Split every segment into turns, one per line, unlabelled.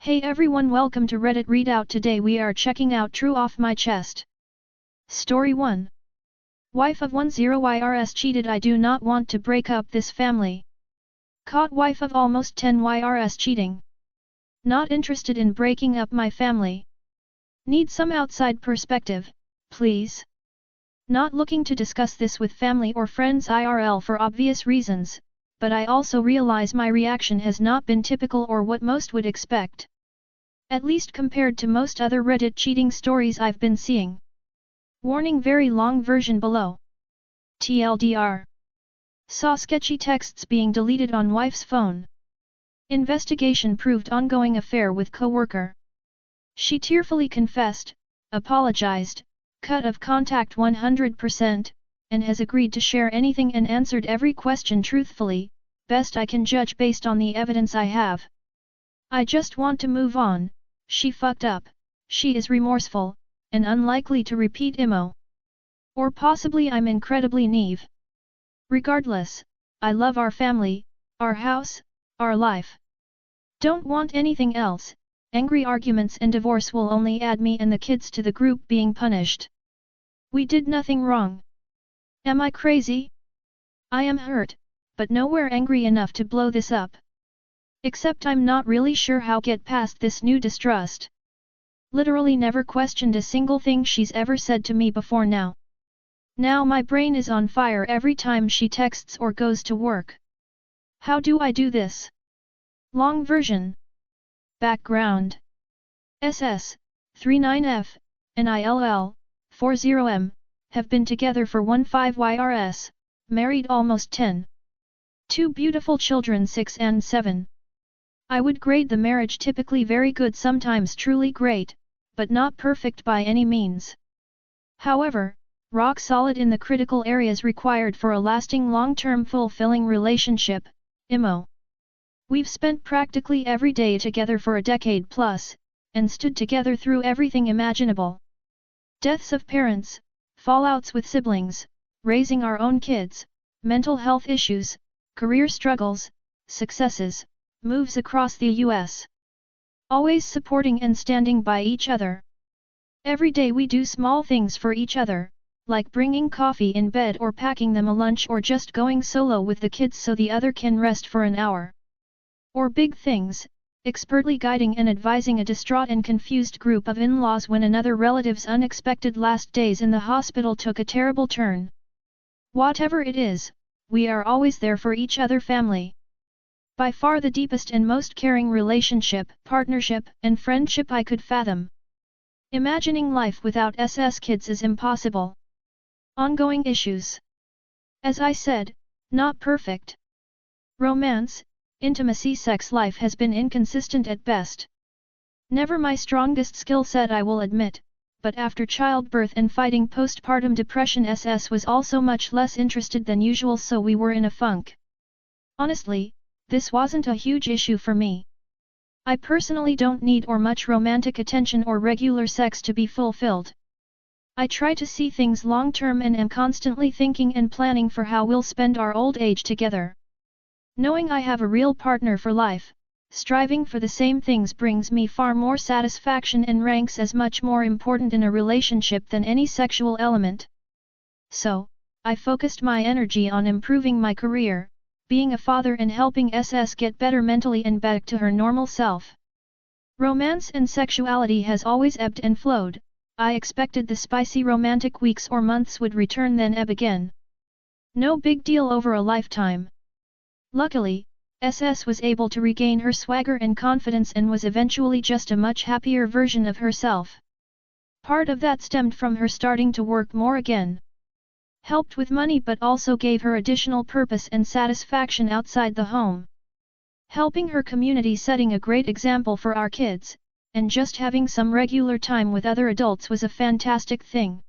Hey everyone, welcome to Reddit Readout. Today we are checking out True Off My Chest. Story 1. Wife of 10YRS cheated. I do not want to break up this family. Caught wife of almost 10YRS cheating. Not interested in breaking up my family. Need some outside perspective, please. Not looking to discuss this with family or friends IRL for obvious reasons, but I also realize my reaction has not been typical or what most would expect. At least compared to most other Reddit cheating stories I've been seeing. Warning: very long version below. TLDR. Saw sketchy texts being deleted on wife's phone. Investigation proved ongoing affair with co-worker. She tearfully confessed, apologized, cut of contact 100%, and has agreed to share anything and answered every question truthfully, best I can judge based on the evidence I have. I just want to move on. She fucked up, she is remorseful, and unlikely to repeat IMO. Or possibly I'm incredibly naive. Regardless, I love our family, our house, our life. Don't want anything else. Angry arguments and divorce will only add me and the kids to the group being punished. We did nothing wrong. Am I crazy? I am hurt, but nowhere angry enough to blow this up. Except I'm not really sure how get past this new distrust. Literally never questioned a single thing she's ever said to me before now. Now my brain is on fire every time she texts or goes to work. How do I do this? Long version. Background. SS, 39F, and ILL, 40M, have been together for 15YRS, married almost 10. Two beautiful children 6 and 7. I would grade the marriage typically very good, sometimes truly great, but not perfect by any means. However, rock solid in the critical areas required for a lasting long-term fulfilling relationship, IMO. We've spent practically every day together for a decade plus, and stood together through everything imaginable. Deaths of parents, fallouts with siblings, raising our own kids, mental health issues, career struggles, successes, moves across the US. Always supporting and standing by each other. Every day we do small things for each other, like bringing coffee in bed or packing them a lunch or just going solo with the kids so the other can rest for an hour. Or big things, expertly guiding and advising a distraught and confused group of in-laws when another relative's unexpected last days in the hospital took a terrible turn. Whatever it is, we are always there for each other. Family. By far the deepest and most caring relationship, partnership, and friendship I could fathom. Imagining life without SS kids is impossible. Ongoing issues. As I said, not perfect. Romance, intimacy, sex life has been inconsistent at best. Never my strongest skill set, I will admit, but after childbirth and fighting postpartum depression, SS was also much less interested than usual, so we were in a funk. Honestly, this wasn't a huge issue for me. I personally don't need or much romantic attention or regular sex to be fulfilled. I try to see things long-term and am constantly thinking and planning for how we'll spend our old age together. Knowing I have a real partner for life, striving for the same things brings me far more satisfaction and ranks as much more important in a relationship than any sexual element. So, I focused my energy on improving my career, being a father, and helping SS get better mentally and back to her normal self. Romance and sexuality has always ebbed and flowed. I expected the spicy romantic weeks or months would return then ebb again. No big deal over a lifetime. Luckily, SS was able to regain her swagger and confidence and was eventually just a much happier version of herself. Part of that stemmed from her starting to work more again. Helped with money, but also gave her additional purpose and satisfaction outside the home. Helping her community, setting a great example for our kids, and just having some regular time with other adults was a fantastic thing.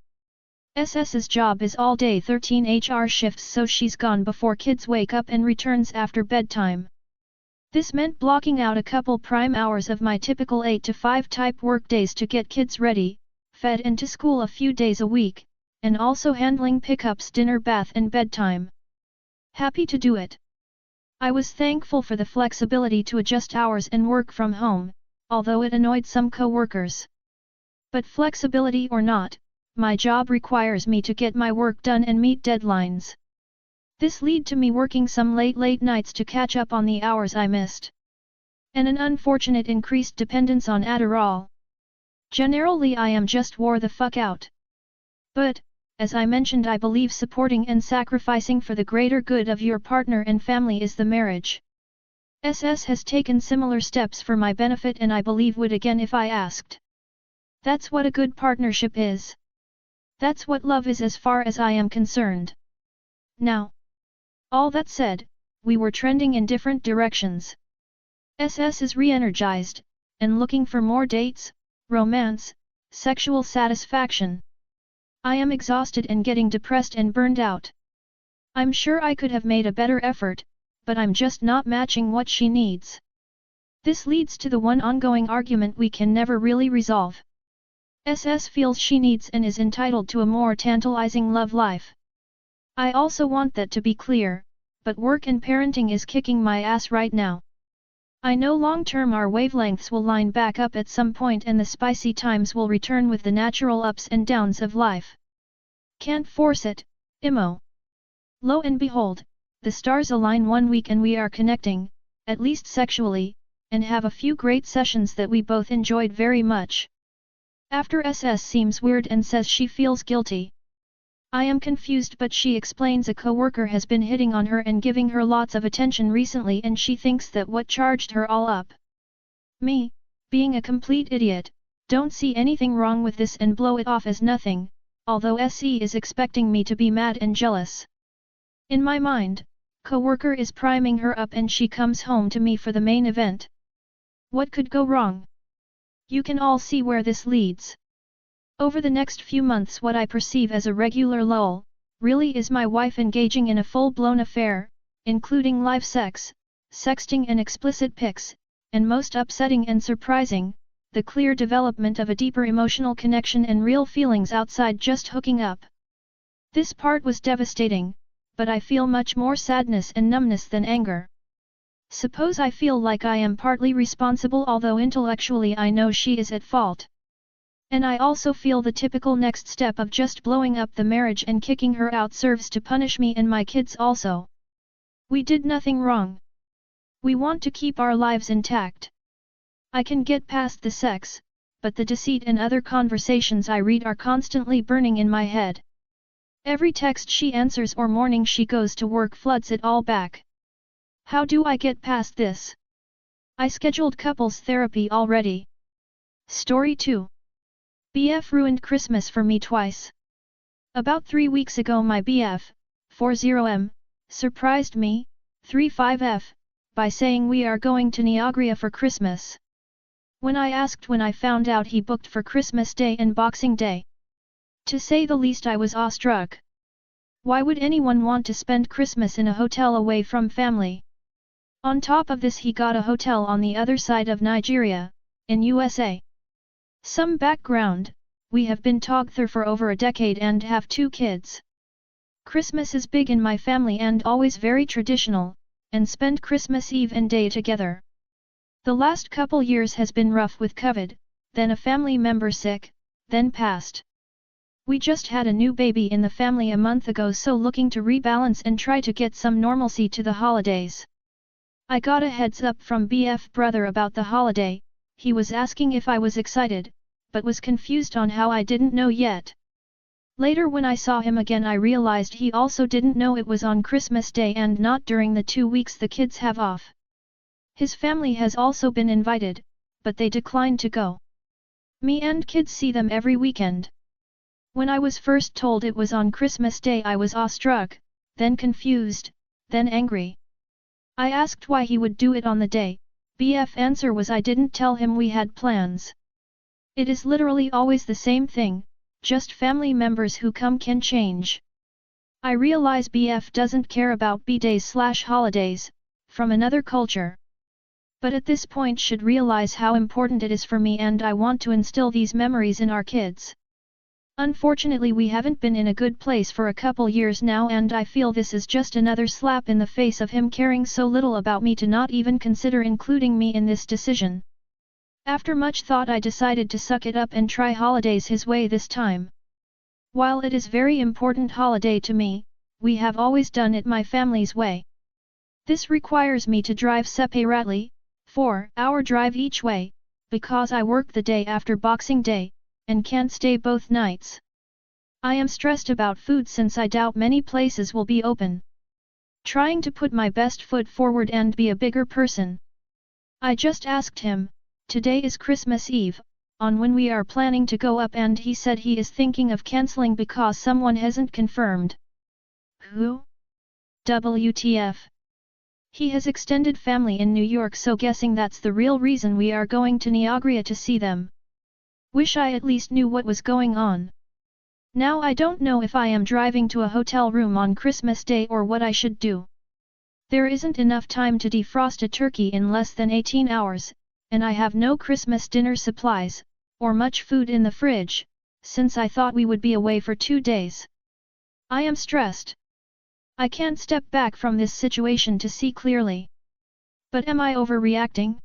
SS's job is all day 13 HR shifts, so she's gone before kids wake up and returns after bedtime. This meant blocking out a couple prime hours of my typical 8 to 5 type work days to get kids ready, fed and to school a few days a week, and also handling pickups, dinner, bath and bedtime. Happy to do it. I was thankful for the flexibility to adjust hours and work from home, although it annoyed some co-workers. But flexibility or not, my job requires me to get my work done and meet deadlines. This led to me working some late nights to catch up on the hours I missed. And an unfortunate increased dependence on Adderall. Generally I am just wore the fuck out. But, as I mentioned, I believe supporting and sacrificing for the greater good of your partner and family is the marriage. SS has taken similar steps for my benefit and I believe would again if I asked. That's what a good partnership is. That's what love is as far as I am concerned. Now. All that said, we were trending in different directions. SS is re-energized, and looking for more dates, romance, sexual satisfaction. I am exhausted and getting depressed and burned out. I'm sure I could have made a better effort, but I'm just not matching what she needs. This leads to the one ongoing argument we can never really resolve. SS feels she needs and is entitled to a more tantalizing love life. I also want that to be clear, but work and parenting is kicking my ass right now. I know long-term our wavelengths will line back up at some point and the spicy times will return with the natural ups and downs of life. Can't force it, Imo. Lo and behold, the stars align one week and we are connecting, at least sexually, and have a few great sessions that we both enjoyed very much. After SS seems weird and says she feels guilty. I am confused but she explains a coworker has been hitting on her and giving her lots of attention recently and she thinks that what charged her all up. Me, being a complete idiot, don't see anything wrong with this and blow it off as nothing, although SE is expecting me to be mad and jealous. In my mind, coworker is priming her up and she comes home to me for the main event. What could go wrong? You can all see where this leads. Over the next few months what I perceive as a regular lull, really is my wife engaging in a full-blown affair, including live sex, sexting and explicit pics, and most upsetting and surprising, the clear development of a deeper emotional connection and real feelings outside just hooking up. This part was devastating, but I feel much more sadness and numbness than anger. Suppose I feel like I am partly responsible although intellectually I know she is at fault. And I also feel the typical next step of just blowing up the marriage and kicking her out serves to punish me and my kids also. We did nothing wrong. We want to keep our lives intact. I can get past the sex, but the deceit and other conversations I read are constantly burning in my head. Every text she answers or morning she goes to work floods it all back. How do I get past this? I scheduled couples therapy already. Story 2. BF ruined Christmas for me twice. About 3 weeks ago my BF, 40M, surprised me, 35F, by saying we are going to Niagara for Christmas. When I asked when I found out he booked for Christmas Day and Boxing Day. To say the least I was awestruck. Why would anyone want to spend Christmas in a hotel away from family? On top of this he got a hotel on the other side of Nigeria, in USA. Some background, we have been together for over a decade and have 2 kids. Christmas is big in my family and always very traditional, and spend Christmas Eve and day together. The last couple years has been rough with COVID, then a family member sick, then passed. We just had a new baby in the family a month ago so looking to rebalance and try to get some normalcy to the holidays. I got a heads up from BF brother about the holiday. He was asking if I was excited, but was confused on how I didn't know yet. Later when I saw him again I realized he also didn't know it was on Christmas Day and not during the 2 weeks the kids have off. His family has also been invited, but they declined to go. Me and kids see them every weekend. When I was first told it was on Christmas Day I was awestruck, then confused, then angry. I asked why he would do it on the day. BF answer was I didn't tell him we had plans. It is literally always the same thing, just family members who come can change. I realize BF doesn't care about B-days/holidays, from another culture. But at this point should realize how important it is for me and I want to instill these memories in our kids. Unfortunately we haven't been in a good place for a couple years now and I feel this is just another slap in the face of him caring so little about me to not even consider including me in this decision. After much thought I decided to suck it up and try holidays his way this time. While it is very important holiday to me, we have always done it my family's way. This requires me to drive separately, 4-hour drive each way, because I work the day after Boxing Day, and can't stay both nights. I am stressed about food since I doubt many places will be open. Trying to put my best foot forward and be a bigger person. I just asked him, today is Christmas Eve, on when we are planning to go up, and he said he is thinking of cancelling because someone hasn't confirmed. Who? WTF. He has extended family in New York, so guessing that's the real reason we are going to Niagara to see them. Wish I at least knew what was going on. Now I don't know if I am driving to a hotel room on Christmas Day or what I should do. There isn't enough time to defrost a turkey in less than 18 hours, and I have no Christmas dinner supplies, or much food in the fridge, since I thought we would be away for 2 days. I am stressed. I can't step back from this situation to see clearly. But am I overreacting?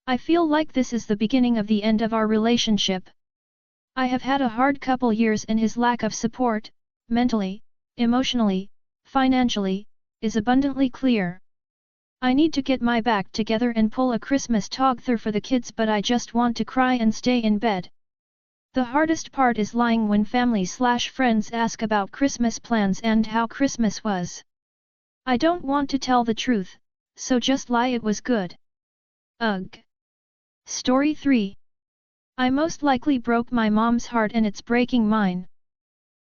I feel like this is the beginning of the end of our relationship. I have had a hard couple years, and his lack of support, mentally, emotionally, financially, is abundantly clear. I need to get my back together and pull a Christmas together for the kids, but I just want to cry and stay in bed. The hardest part is lying when family/friends ask about Christmas plans and how Christmas was. I don't want to tell the truth, so just lie it was good. Ugh. Story 3. I most likely broke my mom's heart, and it's breaking mine.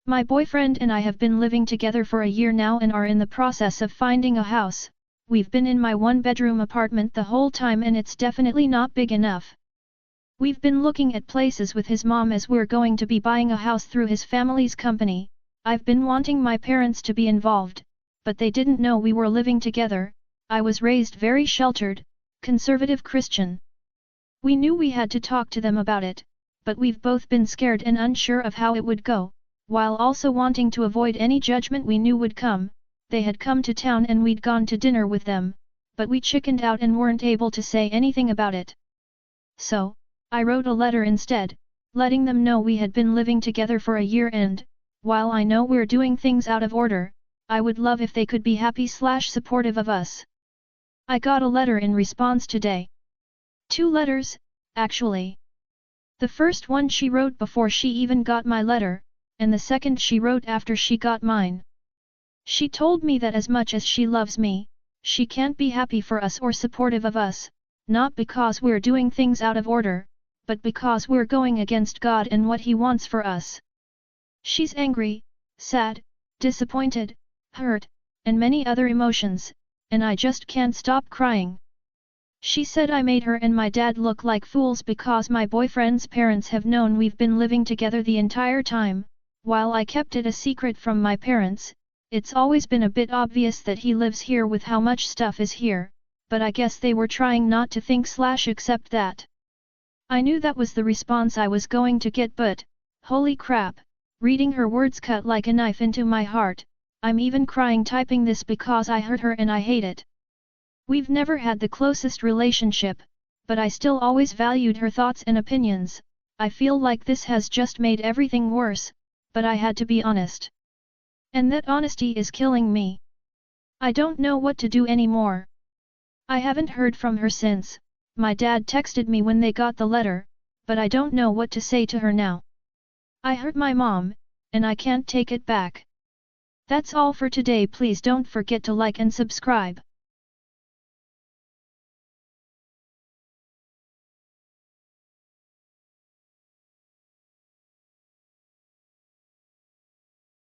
My boyfriend and I have been living together for a year now and are in the process of finding a house. We've been in my one-bedroom apartment the whole time, and it's definitely not big enough. We've been looking at places with his mom as we're going to be buying a house through his family's company. I've been wanting my parents to be involved, but they didn't know we were living together. I was raised very sheltered, conservative Christian. We knew we had to talk to them about it, but we've both been scared and unsure of how it would go, while also wanting to avoid any judgment we knew would come. They had come to town and we'd gone to dinner with them, but we chickened out and weren't able to say anything about it. So, I wrote a letter instead, letting them know we had been living together for a year, and, while I know we're doing things out of order, I would love if they could be happy/supportive of us. I got a letter in response today. 2 letters, actually. The first one she wrote before she even got my letter, and the second she wrote after she got mine. She told me that as much as she loves me, she can't be happy for us or supportive of us, not because we're doing things out of order, but because we're going against God and what He wants for us. She's angry, sad, disappointed, hurt, and many other emotions, and I just can't stop crying. She said I made her and my dad look like fools because my boyfriend's parents have known we've been living together the entire time. While I kept it a secret from my parents, it's always been a bit obvious that he lives here with how much stuff is here, but I guess they were trying not to think/accept that. I knew that was the response I was going to get, but, holy crap, reading her words cut like a knife into my heart. I'm even crying typing this because I hurt her and I hate it. We've never had the closest relationship, but I still always valued her thoughts and opinions. I feel like this has just made everything worse, but I had to be honest. And that honesty is killing me. I don't know what to do anymore. I haven't heard from her since. My dad texted me when they got the letter, but I don't know what to say to her now. I hurt my mom, and I can't take it back. That's all for today. Please don't forget to like and subscribe.